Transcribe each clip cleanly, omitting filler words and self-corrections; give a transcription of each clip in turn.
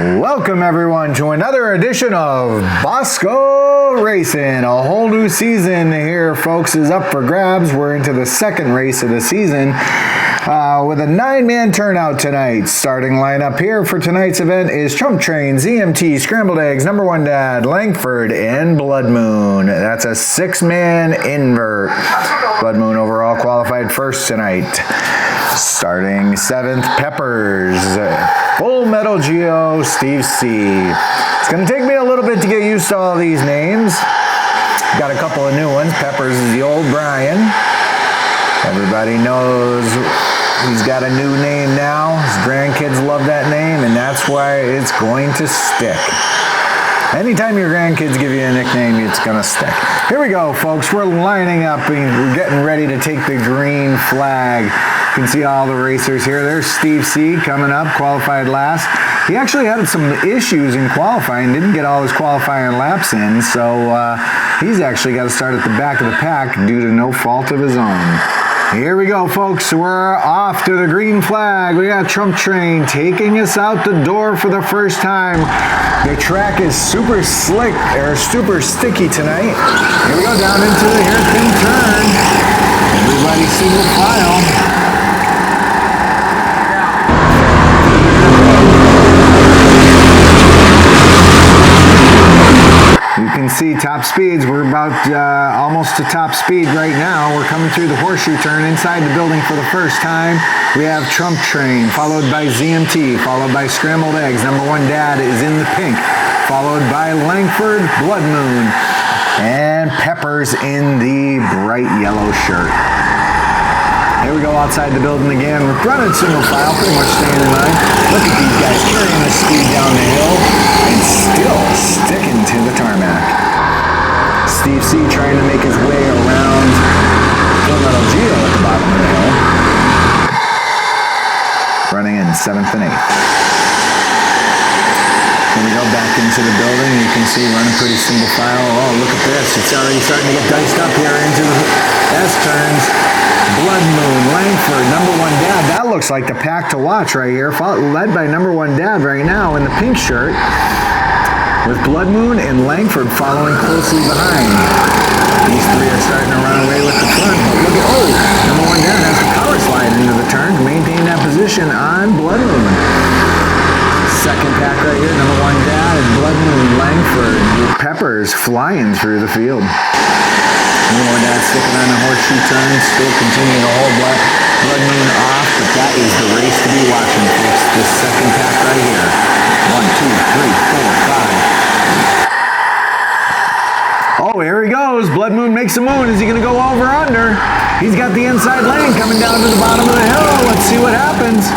Welcome everyone to another edition of Bosco Racing. A whole new season here, folks, is up for grabs. We're into the second race of the season with a 9-man turnout tonight. Starting lineup here for tonight's event is Trump Train, ZMT, Scrambled Eggs, Number One Dad, Langford, and Blood Moon. That's a 6-man invert. Blood Moon overall qualified first tonight. Starting 7th, Peppers, Full Metal Geo, Steve C. It's going to take me a little bit to get used to all these names. Got a couple of new ones. Peppers is the old Brian. Everybody knows he's got a new name now. His grandkids love that name, and that's why it's going to stick. Anytime your grandkids give you a nickname, it's going to stick. Here we go, folks. We're lining up and we're getting ready to take the green flag. You can see all the racers here. There's Steve C. coming up, qualified last. He actually had some issues in qualifying, didn't get all his qualifying laps in, so he's actually got to start at the back of the pack due to no fault of his own. Here we go, folks. We're off to the green flag. We got Trump Train taking us out the door for the first time. The track is super slick, or super sticky tonight. Here we go, down into the hairpin turn. Everybody single file. You can see top speeds. We're about almost to top speed right now. We're coming through the horseshoe turn inside the building for the first time. We have Trump Train, followed by ZMT, followed by Scrambled Eggs. Number One Dad is in the pink, followed by Langford, Blood Moon, and Peppers in the bright yellow shirt. Here we go outside the building again. We're running single file, pretty much staying in line. Look at these guys carrying the speed down the hill and still sticking to the tarmac. Steve C. trying to make his way around Full Metal Geo at the bottom of the hill. Running in 7th and 8th. Here we go back into the building. You can see running pretty single file. Oh, look at this. It's already starting to get diced up here into the S-turns. Blood Moon, Langford, Number One Dad. That looks like the pack to watch right here. Led by Number One Dad right now in the pink shirt, with Blood Moon and Langford following closely behind. These three are starting to run away with the front, but look at, oh, Number One Dad has the power slide into the turn to maintain that position on Blood Moon. Second pack right here, Number One Dad and Blood Moon, Langford, with Peppers flying through the field. Number One Dad sticking on the horseshoe turn, still continuing to hold Blood Moon off, but that is the race to be watching, folks. This second pack right here. 1, 2, 3, 4, 5. Oh, here he goes. Blood Moon makes a move. Is he going to go over or under? He's got the inside lane coming down to the bottom of the hill. Let's see what happens.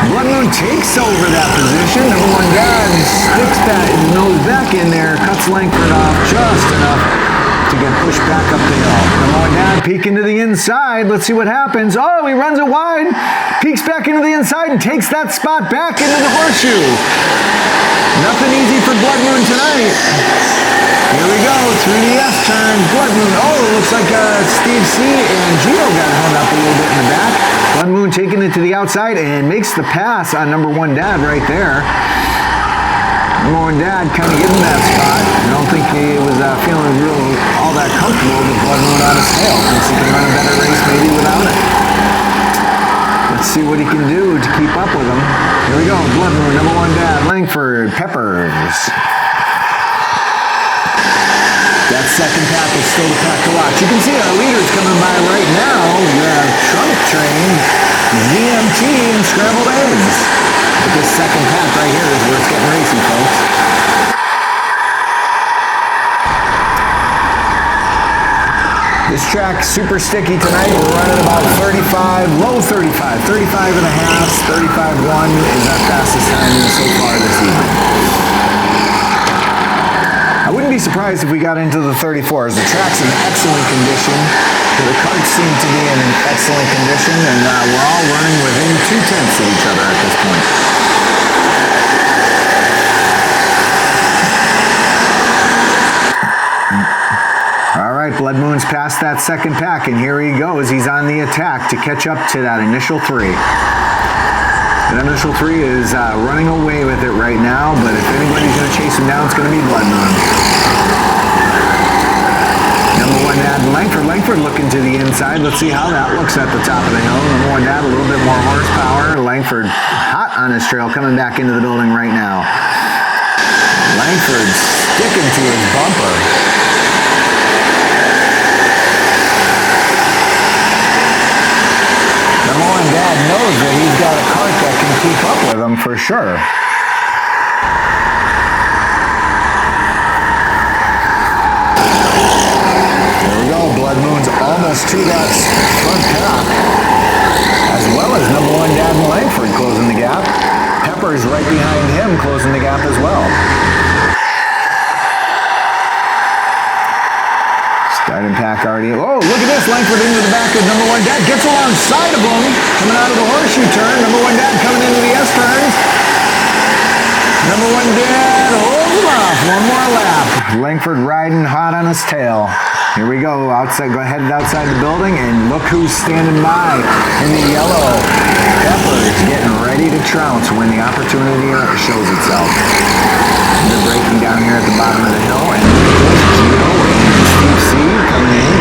Blood Moon takes over that position. Number One Dad sticks that nose back in there, cuts Langford off just enough to get pushed back up the hill. Number One Dad peeking to the inside. Let's see what happens. Oh, he runs it wide, peeks back into the inside, and takes that spot back into the horseshoe. Nothing easy for Blood Moon tonight. Here we go, through the S-turn. Blood Moon, oh, it looks like Steve C. and Gio got hung up a little bit in the back. Blood Moon taking it to the outside and makes the pass on Number One Dad right there. Number One Dad kind of giving that spot. I don't think he was feeling all that comfortable with Blood Moon on his tail. Thinks he can run a better race maybe without it. Let's see what he can do to keep up with him. Here we go, Blood Moon, Number One Dad, Langford, Peppers. That second pack is still the pack to watch. You can see our leaders coming by right now. We have Trump Train, ZMT, and Scrambled Eggs. But this second pack right here is where it's getting racy, folks. This track's super sticky tonight. We're running about 35, low 35, 35 and a half, 35.1 is our fastest time so far this evening. I wouldn't be surprised if we got into the 34s. The track's in excellent condition. The karts seem to be in excellent condition, and we're all running within 2/10 of each other at this point. All right, Blood Moon's past that second pack, and here he goes. He's on the attack to catch up to that initial 3. And initial 3 is running away with it right now, but if anybody's going to chase him down, it's going to be Blood Moon. Number 1 dad, Langford looking to the inside. Let's see how that looks at the top of the hill. Number 1 dad, a little bit more horsepower. Langford hot on his trail, coming back into the building right now. Langford sticking to his bumper. Number 1 dad knows that he's got a cart that can keep up with him for sure. There we go. Blood Moon's almost to that front top, as well as number 1 dad and Langford closing the gap. Pepper's right behind him, closing the gap as well. Starting pack already. Oh, look at this. Langford into the back of number 1 dad. Gets alongside of him. Coming out of the horseshoe turn. Number 1 dad coming into the S-turns. Number 1 dad holds him off. One more lap. Langford riding hot on his tail. Here we go. Outside, headed outside the building, and look who's standing by in the yellow. Pepper is getting ready to trounce when the opportunity shows itself. They're breaking down here at the bottom of the hill, and Gio and Steve C coming in.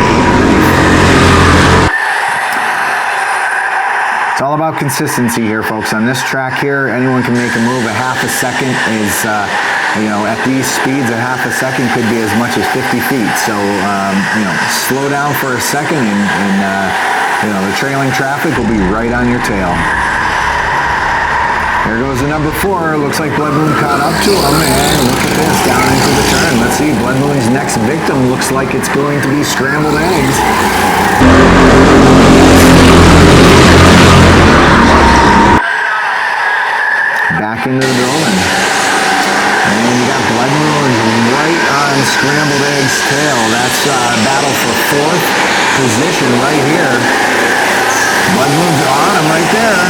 It's all about consistency here, folks. On this track here, anyone can make a move. A half a second is, at these speeds, a half a second could be as much as 50 feet. So, slow down for a second, and the trailing traffic will be right on your tail. There goes the number 4. Looks like Blood Moon caught up to him, and look at this, down into the turn. Let's see, Blood Moon's next victim looks like it's going to be scrambled eggs. Back into the building. And you got Blood Moon right on Scrambled Egg's tail. That's a battle for 4th position right here. Blood Moon's on him right there.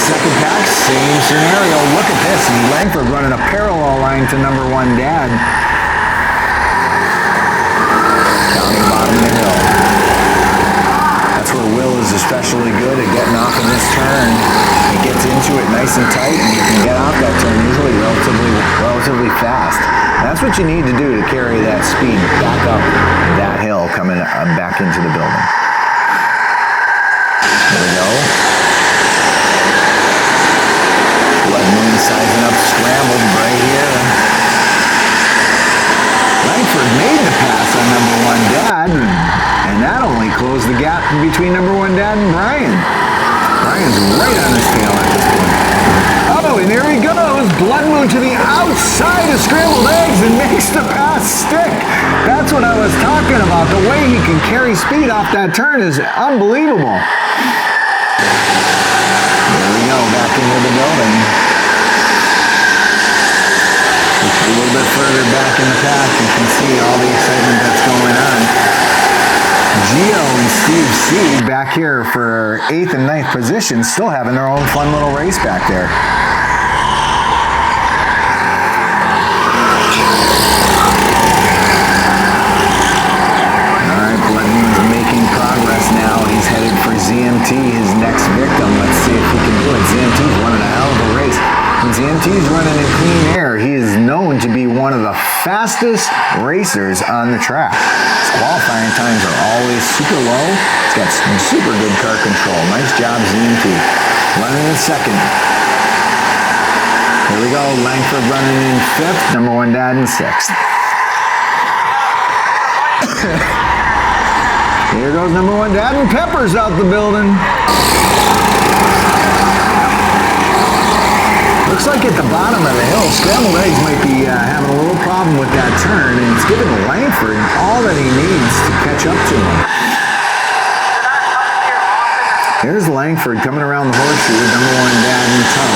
Second pack, same scenario. Look at this. Langford running a parallel line to number 1 dad. Down the bottom of the hill. That's where Will is especially good at getting off in this turn. He gets into it nice and tight, and you can get off that turn usually relatively fast. And that's what you need to do to carry that speed back up that hill coming back into the building. There we go. Blood Moon sizing up Scrambled right here. Langford made the pass on number 1 dad, and that only closed the gap between number 1 dad and Brian. Brian's right on his tail at this point. Oh, and here he goes. Blood Moon to the outside of Scrambled Eggs and makes the pass stick. That's what I was talking about. The way he can carry speed off that turn is unbelievable. There we go, back into the building. A little bit further back in the pack, you can see all the excitement that's going on. Gio and Steve C back here for 8th and 9th position, still having their own fun little race back there. All right, Blood Moon's making progress now. He's headed for ZMT, his next victim. Let's see if he can do it. ZMT's running a hell of a race. When ZMT's running in clean air, he is known to be one of the fastest racers on the track. His qualifying times are always super low. He's got some super good car control. Nice job, ZMT. Running in 2nd. Here we go, Langford running in 5th, number 1 dad in 6th. Here goes number 1 dad, and Pepper's out the building. Looks like at the bottom of the hill, Scrambled Eggs might be having a little problem with that turn, and it's giving Langford all that he needs to catch up to him. There's Langford coming around the horseshoe, number 1 dad in tow.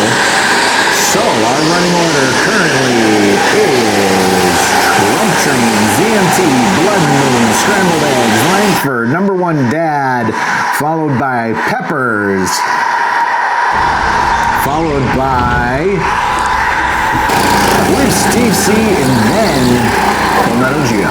So our running order currently is Trump Train, ZMT, Blood Moon, Scrambled Eggs, Langford, number 1 dad, followed by Peppers. Followed by, I believe, Steve C, and then Palmetto Gio.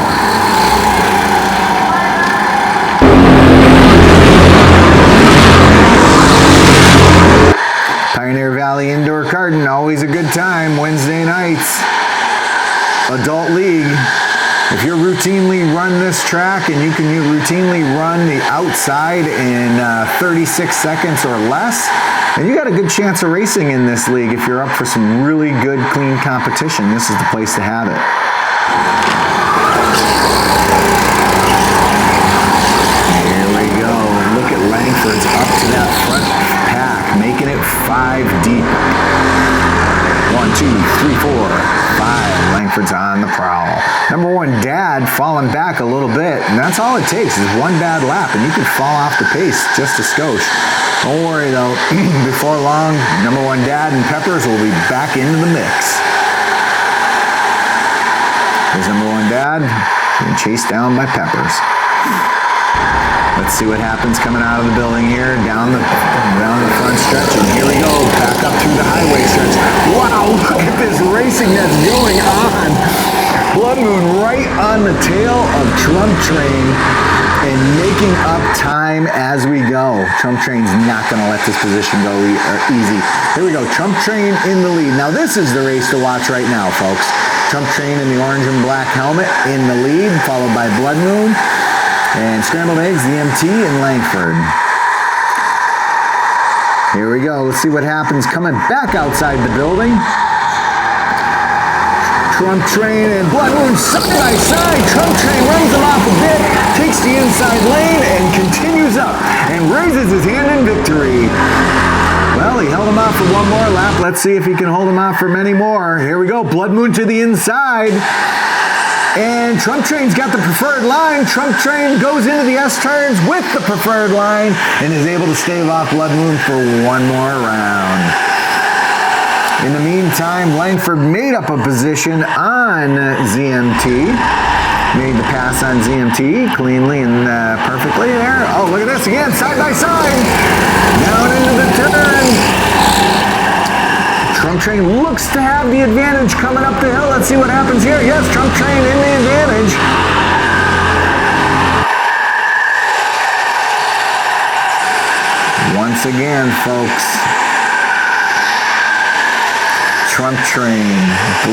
Valley Indoor Karting, always a good time. Wednesday nights, adult league. If you routinely run this track and you can routinely run the outside in 36 seconds or less, then you got a good chance of racing in this league. If you're up for some really good, clean competition, this is the place to have it. Here we go. Look at Langford's up to that front pack, making it 5 deep. 1, 2, 3, 4, 5. Langford's on the prowl. Number 1, Dad, falling back a little bit, and that's all it takes is one bad lap, and you can fall off the pace just a skosh. Don't worry though, before long, number 1, Dad and Peppers will be back into the mix. There's number 1, Dad, being chased down by Peppers. Let's see what happens coming out of the building here, down the front stretch, and here we go, back up through the highway stretch. Wow, look at this racing that's going on. Blood Moon right on the tail of Trump Train and making up time as we go. Trump Train's not going to let this position go easy. Here we go, Trump Train in the lead. Now this is the race to watch right now, folks. Trump Train in the orange and black helmet in the lead, followed by Blood Moon. And Scrambled Eggs, the MT, and Langford. Here we go. Let's see what happens coming back outside the building. Trump Train and Blood Moon side by side. Trump Train runs him off a bit, takes the inside lane, and continues up and raises his hand in victory. Well, he held him off for one more lap. Let's see if he can hold him off for many more. Here we go. Blood Moon to the inside. And Trump Train's got the preferred line. Trump Train goes into the S-turns with the preferred line and is able to stave off Blood Moon for one more round. In the meantime, Langford made up a position on ZMT. Made the pass on ZMT cleanly and perfectly there. Oh, look at this again, side by side. Down into the turn. Trump Train looks to have the advantage coming up the hill. Let's see what happens here. Yes, Trump Train in the advantage. Once again, folks. Trump Train,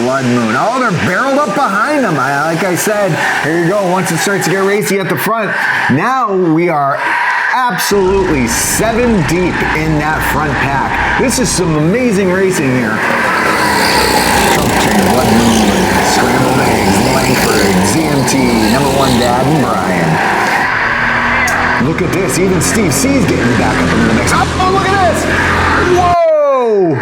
Blood Moon. Oh, they're barreled up behind them. Like I said, here you go. Once it starts to get racy at the front, now we are absolutely 7 deep in that front pack. This is some amazing racing here. Trump Train, Blood Moon, Scrambled Eggs, Langford, ZMT, number 1, Dad, and Brian. Look at this. Even Steve C's getting back up into the mix. Oh, look at this. Whoa.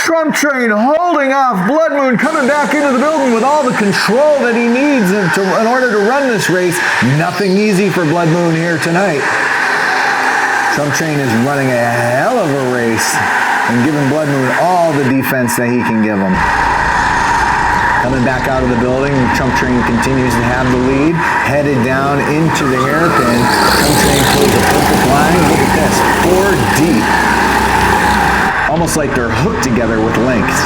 Trump Train holding off Blood Moon, coming back into the building with all the control that he needs in order to run this race. Nothing easy for Blood Moon here tonight. Trump Train is running a hell of a race and giving Blood Moon all the defense that he can give him. Coming back out of the building, Trump Train continues to have the lead, headed down into the hairpin. Trump Train pulls a perfect line. Look at this, 4 deep. Almost like they're hooked together with length.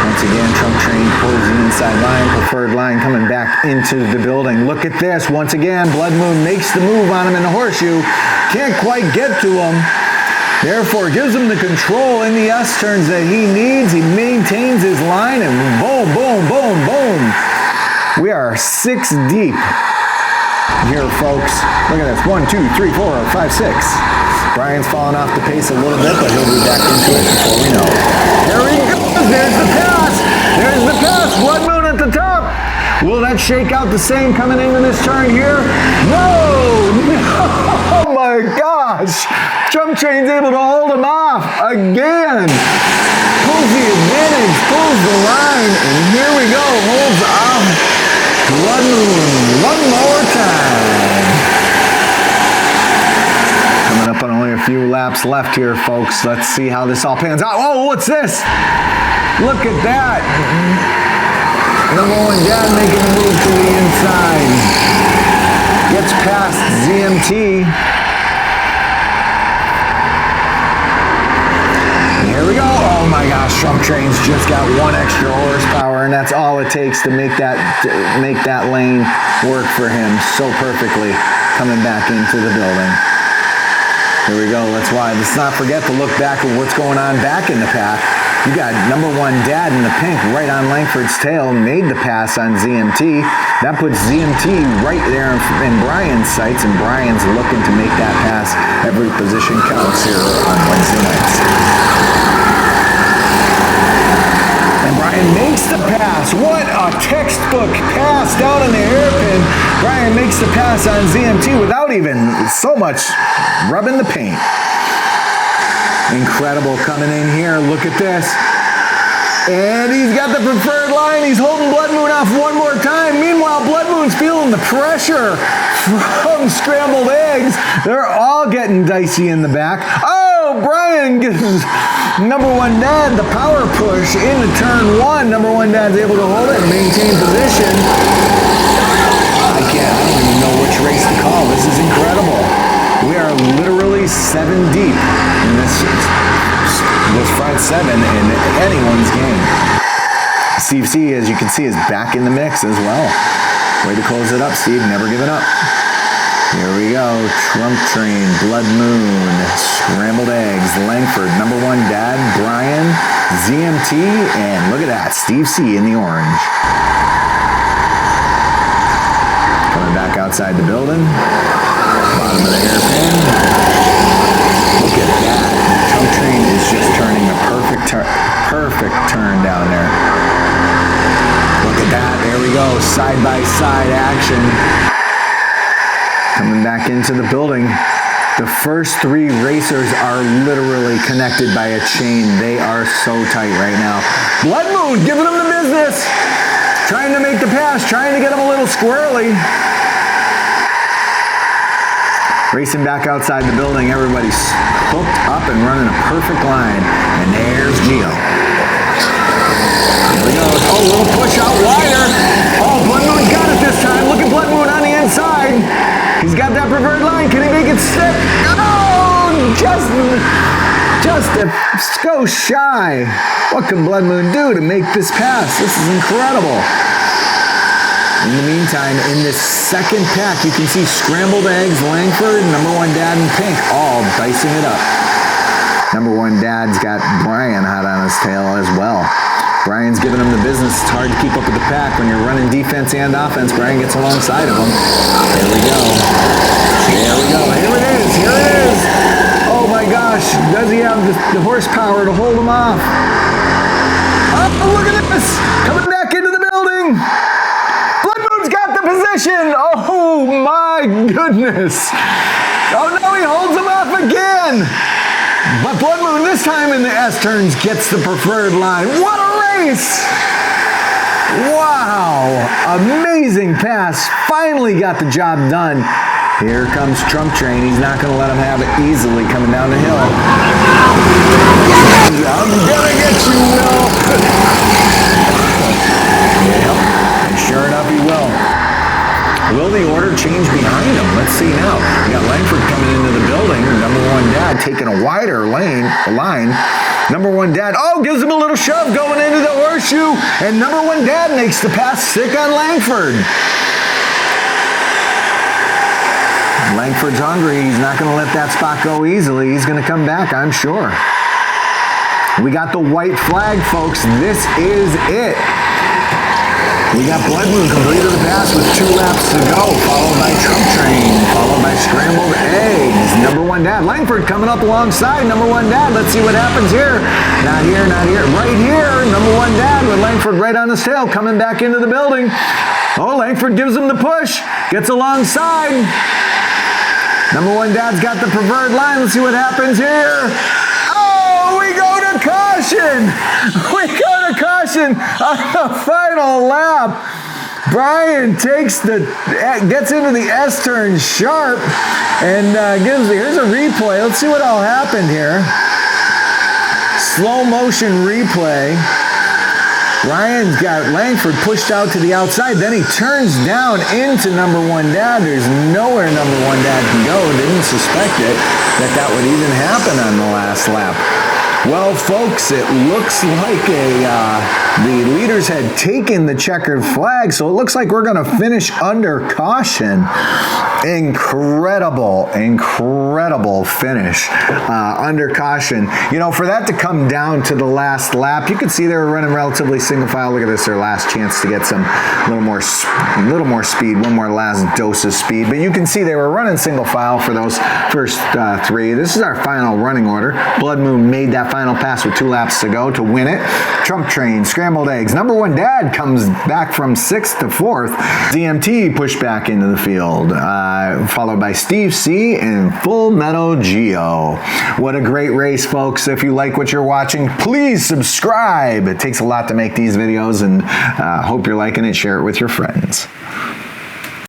Once again, Trump Train pulls the inside line, preferred line coming back into the building. Look at this. Once again, Blood Moon makes the move on him in the horseshoe. Can't quite get to him. Therefore, gives him the control in the S-turns that he needs. He maintains his line and boom, boom, boom, boom. We are 6 deep here, folks. Look at this. 1, 2, 3, 4, 5, 6. Brian's falling off the pace a little bit, but he'll be back into it before we know it. There he goes. There's the pass. There's the pass. Blood Moon at the top. Will that shake out the same coming into this turn here? No. Oh my gosh. Trump Train's able to hold him off again. Pulls the advantage, pulls the line, and here we go. Holds off Blood Moon one more time. Coming up on only a few laps left here, folks. Let's see how this all pans out. Oh, what's this? Look at that. Number 1, Dad making the move to the inside. Gets past ZMT. Here we go. Oh my gosh, Trump Train's just got 1 extra horsepower, and that's all it takes to make that lane work for him so perfectly coming back into the building. Here we go. Let's not forget to look back at what's going on back in the pack. You got number one Dad in the pink right on Langford's tail, made the pass on ZMT. That puts ZMT right there in Brian's sights, and Brian's looking to make that pass. Every position counts here on Wednesday nights. And Brian makes the pass. What a textbook pass down in the hairpin. Brian makes the pass on ZMT without even so much rubbing the paint. Incredible coming in here. Look at this. And he's got the preferred line. He's holding Blood Moon off one more time. Meanwhile, Blood Moon's feeling the pressure from Scrambled Eggs. They're all getting dicey in the back. Oh, Brian gives number one Dad the power push into turn one. Number one Dad's able to hold it and maintain position. I don't even know which race to call. This is incredible. We are literally 7 deep in this front 7 in anyone's game. Steve C, as you can see, is back in the mix as well. Way to close it up, Steve. Never giving up. Here we go. Trump Train, Blood Moon, Scrambled Eggs, Langford, number one Dad, Brian, ZMT, and look at that, Steve C in the orange. Coming back outside the building. Bottom of the hairpin. Look at that. Trump Train is just turning a perfect turn down there. Look at that. There we go. Side-by-side action. Coming back into the building. The first 3 racers are literally connected by a chain. They are so tight right now. Blood Moon giving them the business. Trying to make the pass. Trying to get them a little squirrely. Racing back outside the building, everybody's hooked up and running a perfect line. And there's Gio. Here we go. Oh, a little push out wider. Oh, Blood Moon's got it this time. Look at Blood Moon on the inside. He's got that preferred line. Can he make it stick? Oh, just a skosh shy. What can Blood Moon do to make this pass? This is incredible. In the meantime, in this second pack, you can see Scrambled Eggs, Langford, number one Dad in pink, all dicing it up. Number one Dad's got Brian hot on his tail as well. Brian's giving him the business. It's hard to keep up with the pack when you're running defense and offense. Brian gets alongside of him. Here we go. Here we go. Here it is. Here it is. Oh my gosh. Does he have the horsepower to hold him off? Oh, look at this. Coming back into the building. Position. Oh my goodness. Oh no, he holds him off again. But Blood Moon this time in the S turns gets the preferred line. What a race. Wow. Amazing pass. Finally got the job done. Here comes Trump Train. He's not going to let him have it easily coming down the hill. I'm gonna get you, Will. Yeah. And sure enough, he will. Will the order change behind him? Let's see now. We got Langford coming into the building. Number one Dad taking a wider line. Number one Dad, gives him a little shove going into the horseshoe. And number one Dad makes the pass stick on Langford. Langford's hungry. He's not going to let that spot go easily. He's going to come back, I'm sure. We got the white flag, folks. This is it. We got Blood Moon completed the pass with 2 laps to go, followed by Trump Train, followed by Scrambled Eggs. Number one Dad. Langford coming up alongside number one Dad. Let's see what happens here. Not here, not here. Right here, number one Dad with Langford right on his tail coming back into the building. Oh, Langford gives him the push. Gets alongside. Number one Dad's got the preferred line. Let's see what happens here. Oh, we go to caution. We go to caution on the final lap. Brian gets into the S turn sharp and here's a replay. Let's see what all happened here. Slow motion replay. Brian's got Langford pushed out to the outside. Then he turns down into number one Dad. There's nowhere number one Dad can go. Didn't suspect it that would even happen on the last lap. Well, folks, it looks like the leaders had taken the checkered flag, so it looks like we're going to finish under caution. Incredible finish under caution. You know, for that to come down to the last lap, you could see they were running relatively single file. Look at this, their last chance to get some little more speed, one more last dose of speed. But you can see they were running single file for those first three. This is our final running order. Blood Moon made that final pass with 2 laps to go to win it. Trump Train, Scrambled Eggs, Number One Dad comes back from 6th to 4th. ZMT pushed back into the field, followed by Steve C. and Full Meadow Geo. What a great race, folks. If you like what you're watching, please subscribe. It takes a lot to make these videos, and hope you're liking it. Share it with your friends.